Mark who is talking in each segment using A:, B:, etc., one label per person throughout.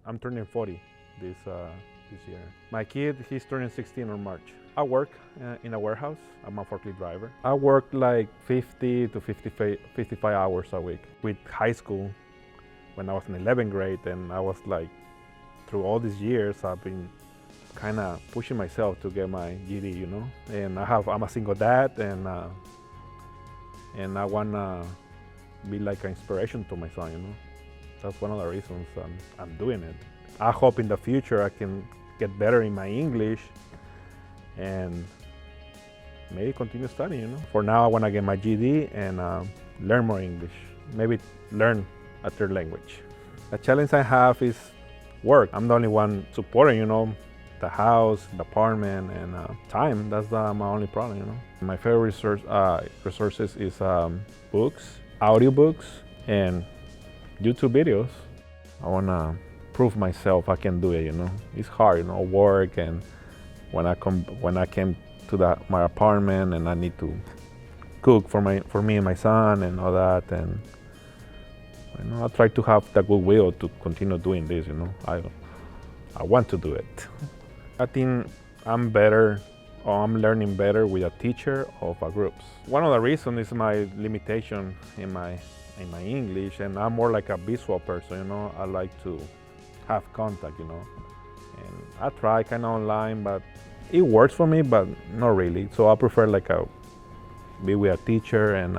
A: I'm turning 40 this year. My kid, he's turning 16 in March. I work in a warehouse. I'm a forklift driver. I work like 50 to 55 hours a week. With high school, when I was in 11th grade, and I was like, through all these years, I've been kind of pushing myself to get my GD, you know. And I'm a single dad, and I wanna be like an inspiration to my son, you know. That's one of the reasons I'm doing it. I hope in the future I can get better in my English and maybe continue studying, you know. For now, I want to get my GD and learn more English, maybe learn a third language. The challenge I have is work. I'm the only one supporting, you know, the house, the apartment, and time. That's my only problem, you know. My favorite resources is books, audiobooks, and YouTube videos. I want to prove myself I can do it, you know. It's hard, you know, work, and when I came to my apartment and I need to cook for me and my son and all that, and you know, I try to have the goodwill to continue doing this, you know. I want to do it. I think I'm better, or I'm learning better with a teacher or groups. One of the reasons is my limitation in my English, and I'm more like a visual person, you know. I like to have contact, you know. And I try kind of online, but it works for me, but not really. So I prefer like be with a teacher and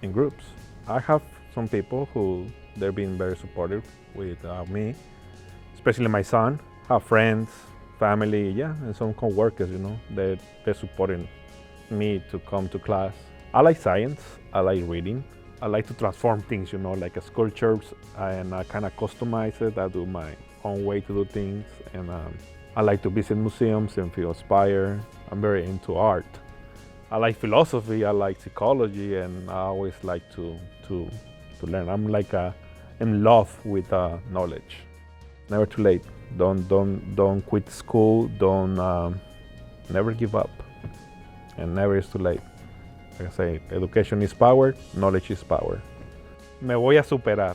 A: in groups. I have some people who they've been very supportive with me, especially my son. I have friends, family, yeah, and some co-workers, you know. They're supporting me to come to class. I like science. I like reading. I like to transform things, you know, like sculptures, and I kind of customize it. I do my own way to do things, and I like to visit museums and feel inspired. I'm very into art. I like philosophy, I like psychology, and I always like to learn. I'm like in love with knowledge. Never too late. Don't quit school. Don't never give up, and never is too late. Like I say, education is power, knowledge is power. Me voy a superar.